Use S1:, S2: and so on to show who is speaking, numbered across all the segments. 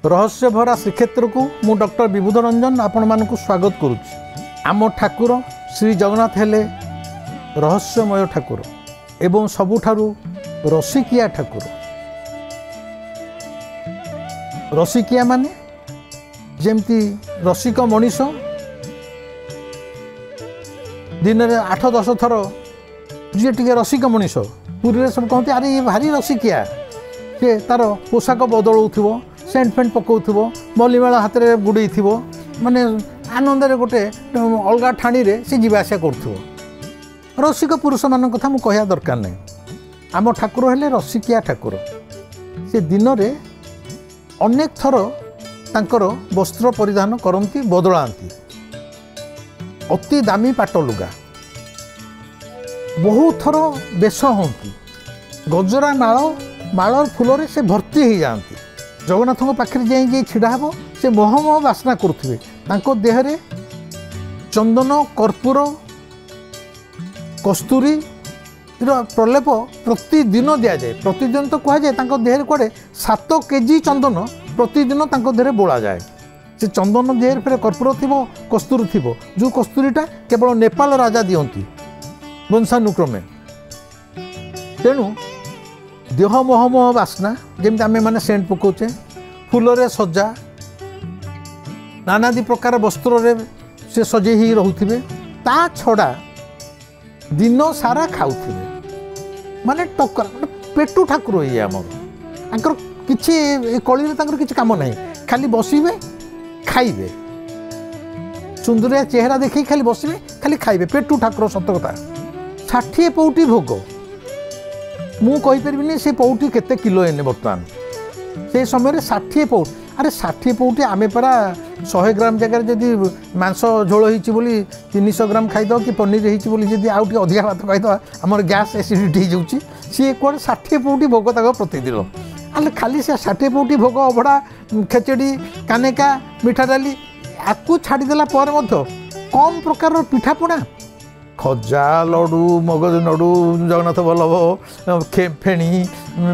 S1: रहस्य भरा श्रीक्षेत्र को मु डॉक्टर विभूत रंजन आपण मानक स्वागत करुच्ची। आम ठाकुर श्री जगन्नाथ हेले रहस्यमय ठाकुर एवं सबुठारु रसिकिया ठाकुर। रसिकिया माने जेमती रसिक मनीष दिन में 8-10 थर जी टे रसिक मनीष पुरी सब कहते अरे ये भारी रसिकिया सी तार पोशाक बदलू सेंट फेंट पकाउथो मल्लीमेल हाथ में गुड़े माने आनंद गोटे अलग ठाणी से जीवासा करूँ। रसिक पुरुष मान कथा मुझे कहया दरकार नहीं। आम ठाकुर हेले रसिकिया ठाकुर। से दिन में अनेक थर तांकर वस्त्र परिधान करती बदलाती। अति दामी पाट लुगा बहुत थर बेश होती। गजरा माल फूल से भर्ती हो जाती। जगन्नाथ पाखे जाए छिड़ा हे से मोह बासना करुवे। देहरे चंदन कर्पूर कस्तूरी प्रलेप प्रतिदिन दि जाए। प्रतिदिन तो कहुए देहरे कड़े 7 केजी चंदन प्रतिदिन देहरे बोला जाए। से चंदन देहरे फिर कर्पूर थी कस्तूरी थी जो कस्तूरीटा केवल नेपाल राजा दियंती वंशानुक्रमे। तेणु देह मोह बासना जमी आम मैंने सेंट पकाचे फूल सजा नानादी प्रकार वस्त्र से सजे ही रोथे। ता छड़ा दिन सारा खाऊे माने टकर पेटू ठाकुर ये आमर किसी कली किसी कम ना खाली बसवे खाइबे सुंदरिया चेहरा देखी खाली बसवे खाली खाइबे पेटू ठाकुर। सत कथा 60 पौटी भोग मु कहीपरि से पौटी केते किलो एने बर्तमान से समय 60 पौट। अरे 60 पौटी आमे परा 100 ग्राम जगह जदि मांस झोल होइछि बोली 300 ग्राम खाइद कि पनीर होइछि बोली जदि आउ टी अधिका भात खाइद हमर गैस एसिडिटी हो जाउछि। सी कोन 60 पौटी भोग तक प्रतिदिन अले खाली से 60 पौटी भोग अभड़ा खेचड़ी कानेका मिठा डाली आकु छाड़ी देला पर मध्य कम प्रकार पिठापଣା खजा लडू मगज लडू जगन्नाथ बल्लभ फेणी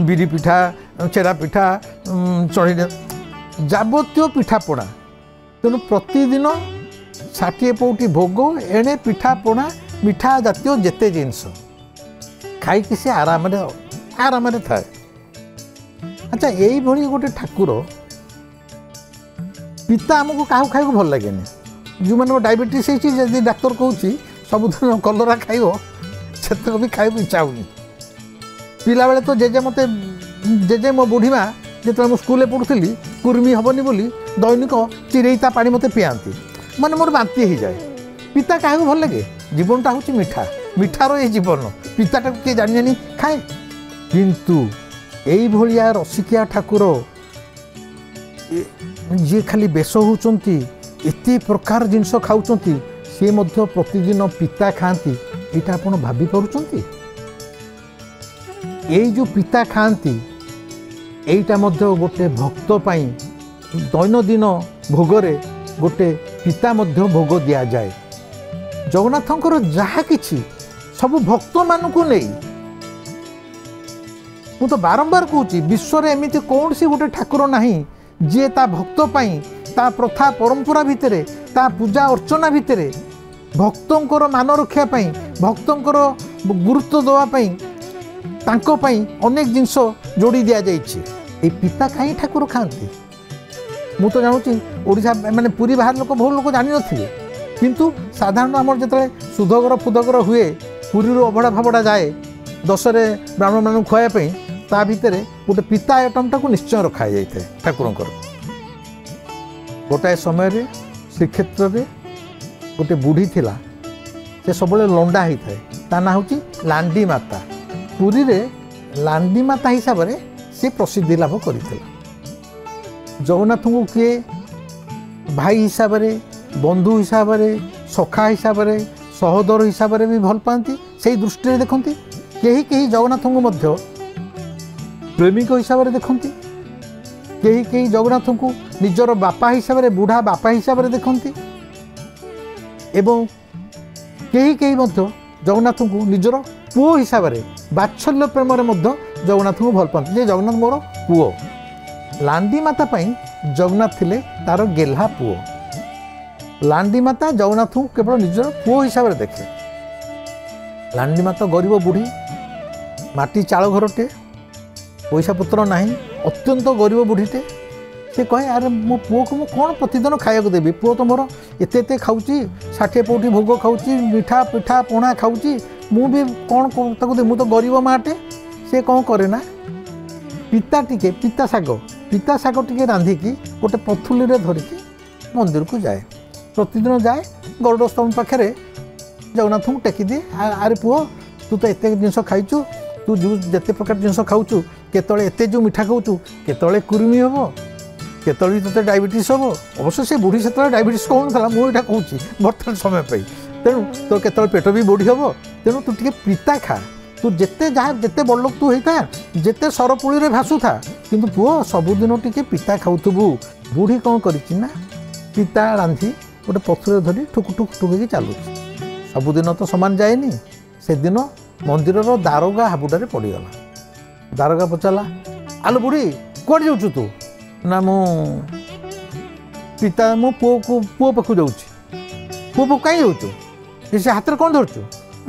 S1: बिरी पिठा चेरा पिठा चढ़ी जाबतीय पिठापଣା। तेणु प्रतिदिन 60 पौटी भोग एणे पिठापଣା मिठा जातीय जेते जिनस खाई से आराम थाए। अच्छा यही भली गोटे ठाकुर पिता आमको क्या खाइबा भल लगे जो मान डायबिटीज होती डाक्तर कहूँ सबुदिन कलरा खाइब से भी खाइब इच्छा होनी। पिला बेले तो जेजे मत जेजे मो बुढ़ी माँ जो मुझे स्कूल पढ़ुली कुर्मी हेनी बोली दैनिक चिरेईता पानी मत पिआती माने मोर बांती हो जाए। पिता क्या भल लगे जीवनटा हूँ मिठा मिठार ये जीवन पिताटा किए जानी जानी खाए। किंतु यही भलिया रसिकिया ठाकुर जी खाली बेश होती एत प्रकार जिनस खाऊँ सी मध्य प्रतिदिन पिता खाती यहाँ आप भाभी पार्टी यही जो पिता खाती यहीटा गोटे भक्त पाई दैनंदिन भोगरे गोटे पिता मध्य भोग दि जाए। जगन्नाथंकर जहा किछि सब भक्त मानू नहीं मु तो बारंबार कहूँ विश्व एमती कौन सी गोटे ठाकुर नहीं जी ता भक्त पाई ता प्रथा परंपरा भितर ता पूजा अर्चना भितर भक्तों मान रक्षा भक्तों गुरुत्व देवाई अनेक जिनस जोड़ी दि जाइए। पिता कहीं ठाकुर खाती मु तो जानूँ ओडिशा माने पुरी बाहर लोक बहुत लोक जान थे किंतु साधारण आम जो सुधगर फुदगर हुए पुरी अभड़ा फाबड़ा जाए दशरे ब्राह्मण मान खुआई ता भितर गोटे पिता आइटमटा को निश्चय रखा जाए ठाकुर। गोटाए समय श्रीक्षेत्र में गोटे बुढ़ी थिला से सब लंडा होता है ता ना हूँ लांडी माता। पुरी रे लांडी माता हिसाब से सी प्रसिद्धि लाभ करथिला। जगन्नाथ को किए भाई हिसाब से बंधु हिसाब से सखा हिसाब से सहोदर हिसाब से भी भल पाती से दृष्टि देखती। कहीं कहीं जगन्नाथ को मध्य प्रेमिक हिसाब से देखती कहीं कहीं जगन्नाथ को निजर बापा हिसाब से बुढ़ा बापा हिसाब से देखती एवं कहीं कहीं जगन्नाथ को निजर पुओ हिसाब से बात्सल्य प्रेम जगन्नाथ को भल पाती जगन्नाथ मोर पुओ। लांडी माता जगन्नाथ थिले तार गेल्हा पुओ। लांडी माता जगन्नाथ को केवल निजर पुओ हिसाब से देखे। लांडी माता गरीब बुढ़ी माटी चाल घरटे पैसा पत्र ना अत्यंत गरीब बुढ़ीटे से कहे अरे मो पुओ को मुझे कौन प्रतिदिन खाया देवी पुओ तो मोर एत खाऊँ 60 पौटी भोग खाऊँ मिठा पिठा पणा खाऊँ मु भी कौन दे मु तो गरीब माटे से कौन करे ना पिता शाग टिके रांधिकी गोटे पथुली धरिकी मंदिर को जाए प्रतिदिन जाए गरुड़ स्तंभ पाखे जगन्नाथ को टेकी दिए अरे पुओ तू तो एत जिन खाइचु तू जो जिते प्रकार जिन खाऊँ केतले एत जो मिठा खाऊँ केतले कुर्मी हम केतले तो डायबिटीज हम अवश्य से बुढ़ी से डायबिटीज कौन था मुझे कहूँ बर्तमान समय पर तेणु तो केतले पेट भी बढ़ी हम तेणु तू टे पिता खा तू जिते जहाँ जिते बड़ लोक तू होता जिते सरपुली रे भासु था किंतु पुओ सबुदिन टिके पिता खाऊबू। बुढ़ी कौन करना पिता रांधि गोटे पथुरे धरी ठुक ठुक ठुक चलू सबुदिन तो सामान जाएनि से दिन मंदिर दारोगा हाबुटारे पड़गला। दारोगा पचारा आलो बुढ़ी कौन जाऊँ तू ना मु पिता मो पुओ पाखु जाऊँ पुओ कहीं जाऊँ से हाथ में कौन धरचु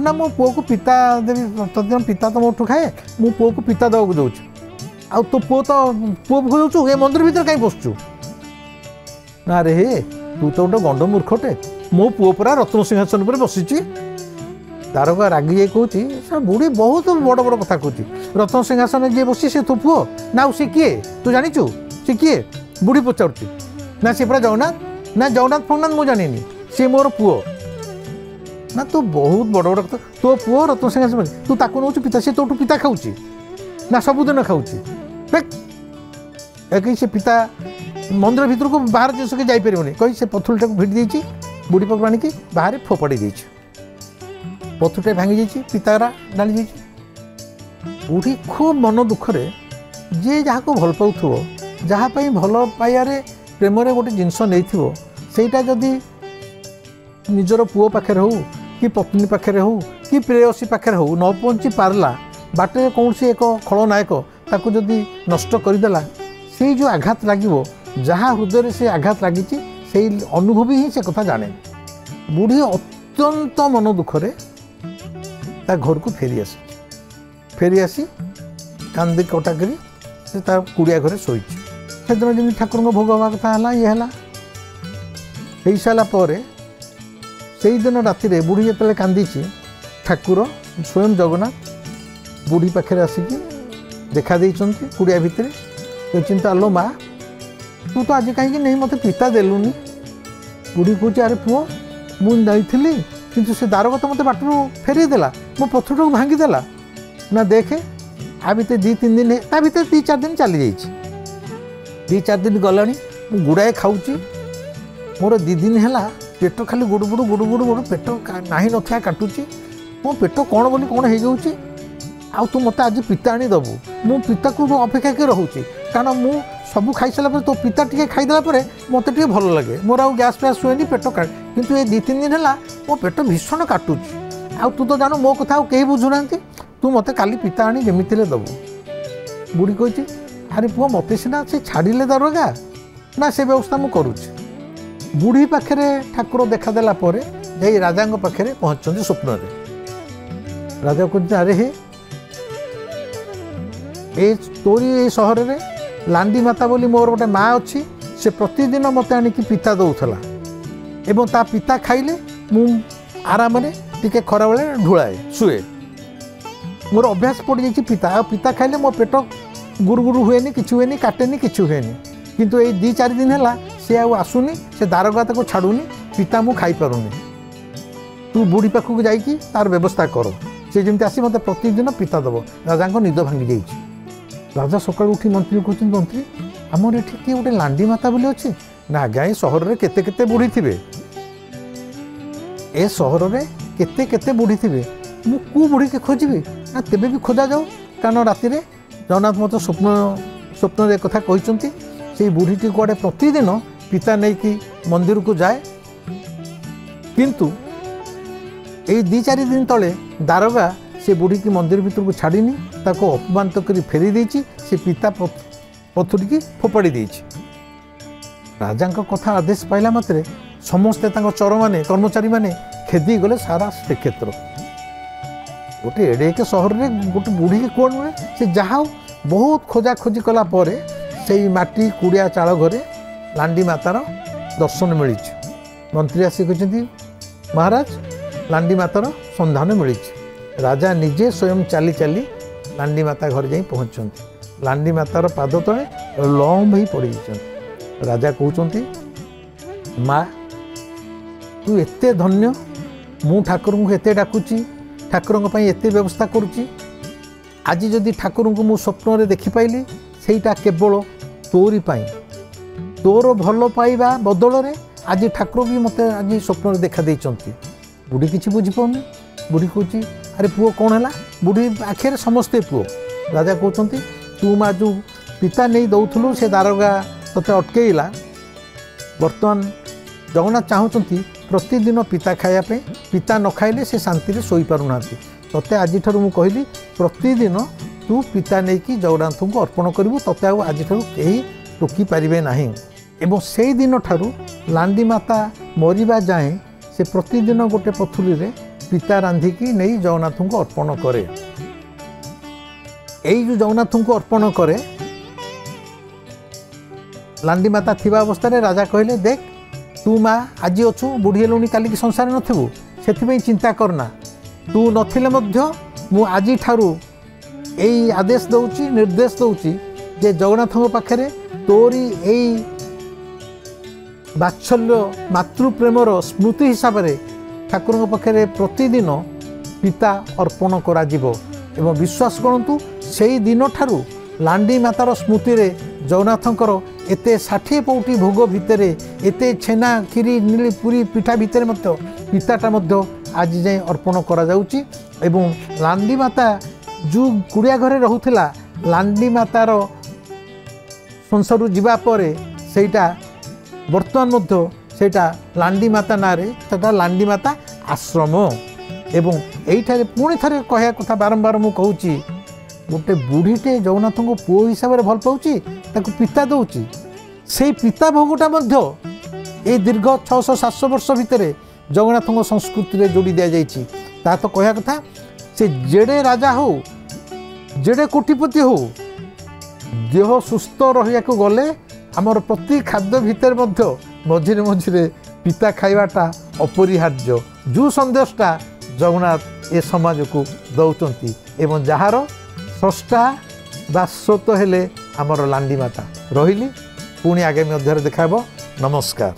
S1: ना मो पुओ को पिता देवी प्रतिदिन पिता तो मोठू खाए मु पुओ को पिता देवाक जाऊँ आ तो पुओ पाखु जाऊँ ए मंदिर भीतर कहीं पशु ना रे हे तू तो गोटे गंड मूर्खटे मो पुओ पूरा रत्न सिंहासन पर बसीची। दारोगा रागी जाए कहूँ बुढ़ी बहुत बड़ बड़ कथा कहूँ रत्न सिंहासन जी बसी से तो पुओ ना सी किए तू जाचु सी किए बुढ़ी पचारुची ना सी पूरा जगन्नाथ ना जगन्नाथ फगन्नाथ मुझे जानी सी मोर पुओ ना तो बहुत बड़ बड़ कथा तो पुओ रत्न सिंहासन तू ताकू नौ पिता सी तोठू पिता खाऊँ ना सबुदिन खाऊँ कहीं से पिता मंदिर भीतर को बाहर जिस के जापर कही से पथुलटा को भिड़ी देती बुढ़ी पाक आणिकी बाहर फोपाड़ी देती पथुटा भांगी जाइए पितारा डाली जाइए। बुढ़ी खूब मन दुखरे जी जहाँ को भल पाऊ जहाँपाई भल पाइबारे प्रेम गोटे जिनस नहीं सेटा जदि निजर पुओ पाखे हो कि पत्नी पाखे हो कि प्रेयसी पाखे हो न पहुँची पारला बाटे कौन सी एक खलनायक ताकू जदि नष्ट करदेला से जो आघात लगे जहाँ हृदय से आघात लगी से अनुभवी ही से कथा जाने। बुढ़ी अत्यंत मन दुखरे ता घर को फेरी आसी कांदी कटा करी से ता कुड़िया घरे शोई से दिन जमी ठाकुर भोग हवा कथा है ये है हो सारापर से दिन राति बुढ़ी जो कांदी ठाकुर स्वयं जगन्नाथ बुढ़ी पाखे आसिकी देखा देइचंती कुड़िया भितर चिंता लो माँ तू तो आज कहीं नहीं मत पिता देलुनी। बुढ़ी कहे अरे पुओ मुझे किंतु से दारोगा तो मत बाटू फेरदेला मो पथर को भांगीदेला ना देखे आ भर 2-3 दिन ता भर 2-4 दिन चली जाइए 2-4 दिन गला गुड़ाए खाऊँ मोर 2 दिन है पेट खाली गुड़गुड़ गुड़गुड़ गुड़ पेट नहीं नथा काटुची मो पेट कौन बोली कौन हो जाऊँ आ तू मत आज पिता आनी दबू मु पिता को अपेक्षा के रोचे कारण मु सब खाई सारा तो पिता टे खाईदेला मत टे भल लगे मोर आ गैस फैस हुए पेट काट कितु ये 2-3 दिन है मो पेट भीषण काटुची आ तू तो जानू मो कथा कहीं बुझुना तू मत काली पिता आनी जमीती दबू। बुढ़ी कही अरे पुओ मत सीना से छाड़े दारोगा ना से व्यवस्था मुझे करुच्ची। बुढ़ी पाखे ठाकुर देखादेला जा राजा पाखे पहुँचते स्वप्न राजा कहते अरे हे ए तोरी ये सहर में लांडी माता बोली मोर गोटे माँ अच्छी से प्रतिदिन मत आनिकी पिता दौला एवं ता पिता खाइले मु आराम टिके खरा बेले ढुलाए शुए मोर अभ्यास पड़ जाइए पिता आ पिता खाइले मो पेट गुरु हुए कि हुए काटेनि कि हुए किंतु ये 2-4 दिन है सी आसुनी से दारोगा ताको छाड़ूनी पिता मु खाई पारुनी तू बुढ़ी पाखक जाइकी तार व्यवस्था कर से जमी आसी मत प्रतिदिन पिता दब। राजा निद भांगी जाइए। राजा सका उठी मंत्री कहते मंत्री आमर ये किए गोटे लांडी माता बोली अच्छी ना आज्ञा ये सहर में केते केते बुढ़ी थे ए सहर में केते केते बुढ़ी थे मु कौ बुढ़ी के खोजी ना तेबे भी खोजा जाऊ कारण राति जगन्नाथ मत स्वप्न एक कथा कहते से बुढ़ीटी कुआड़े प्रतिदिन पिता नहीं कि मंदिर को जाए किंतु ये 2-4 दिन तले दारोगा से बुढ़ी की मंदिर भीतर को छाड़ीनी ताको अपमानित कर फेरी देछि से पिता पथुरी की फोपाड़ी देछि राजा कथा आदेश पाइला मात्रे समस्ते चर मैंने कर्मचारी मैंने खेदी गले सारा श्रीक्षेत्र गोटे एड़ेक सहर में गोटे बुढ़ी के कौन मिले से जहाँ बहुत खोजा खोजी कलापर से माटी कुड़िया चाल घरे लांडी मातार दर्शन मिली। मंत्री आसी कहते महाराज लांडी मातार संधान मिली। राजा निजे स्वयं चली चली लांडी माता घर जाई पहुँचते। लांडी मातार पाद तले लम्ब ही पड़ जाते। राजा कहते माँ तू एते धन्य मु ठाकुर को एते डाकुची ठाकुर एते व्यवस्था करुची। आज जदि ठाकुर को मु स्वप्न देखिपाइली सेटा केवल तोरी पाई तोर भल पाइबा बदल रे आज ठाकुर भी मत आज स्वप्न देखा देइचंती। बुढ़ी किसी बुझीपानी बुढ़ी कहूँ अरे पुओ कौन है बुढ़ी आखिर समस्ते पुओ। राजा कहते तू माँ जो पिता नहीं दौलु से दारोगा तोते अटकेला बर्तमान जगन्नाथ चाहूँगी प्रतिदिन पिता खायापे पिता न खाइले से शांति सोई पारुना तोते आज मुझे कहली प्रतिदिन तू पिता नहीं कि जगन्नाथ को अर्पण करू तोते आज कहीं रोकी पारे ना। एवं से दिन ठारू लांडी माता मरिबा जाए से प्रतिदिन गोटे पथुरी रे पिता रांधिकी नहीं जगन्नाथ को अर्पण करे। यही जो जगन्नाथ को अर्पण करे लांडी माता थिबा अवस्था रे राजा कहले देख तू माँ आज अच्छु बुढ़ी हेलुनी काली संसार नथिबु से चिंता करना तू नथिले मध्य मु आज ठारू यही आदेश दौची निर्देश दौची जे जगन्नाथ पाखे तोरी यही बात्सल्य मातृप्रेमर स्मृति हिसाब से ठाकुर पाखे प्रतिदिन पिता अर्पण करा जिवो। एवं विश्वास करंतु से दिन ठारू लांडी मातार स्मृति रे जगन्नाथंकर एते 60 पौटी भोग भितर एते छेना खीरी नीली पूरी पिठा भितर पिताटा आज जाए अर्पण करा जाउची। एवं लांडी माता जो कुड़िया घरे रहूथिला लांडी मातार संसार जीवा परे सेटा वर्तमान मध्य सेटा लांडी माता नारे सेटा लांडी माता आश्रम। एवं एठारे पुणी थरे कहया कथा बारंबार मु कहूची गोटे बुढ़ीटे जगन्नाथ को पुओ हिसाब से भल पाऊँची ताको पिता दौची से पिता भोगटा मध्य ए दीर्घ 600-700 वर्ष भितर जगन्नाथ संस्कृति रे जोड़ी दि जाइए। ता तो कहया कथा से जेड़े राजा हो जेड़े कोटिपति हो देह सुस्थ रहिया को गले आमर प्रति खाद्य भितर मध्य मझिरे मझिरे पिता खाइबाटा अपरिहार्य जो संदेशटा जगन्नाथ ए समाज को दौचंती। एवं जार स्रष्टा बा स्रोत हेले आमर लांडी माता रहिली। पुणी आगामी अध्याय देखाबो। नमस्कार।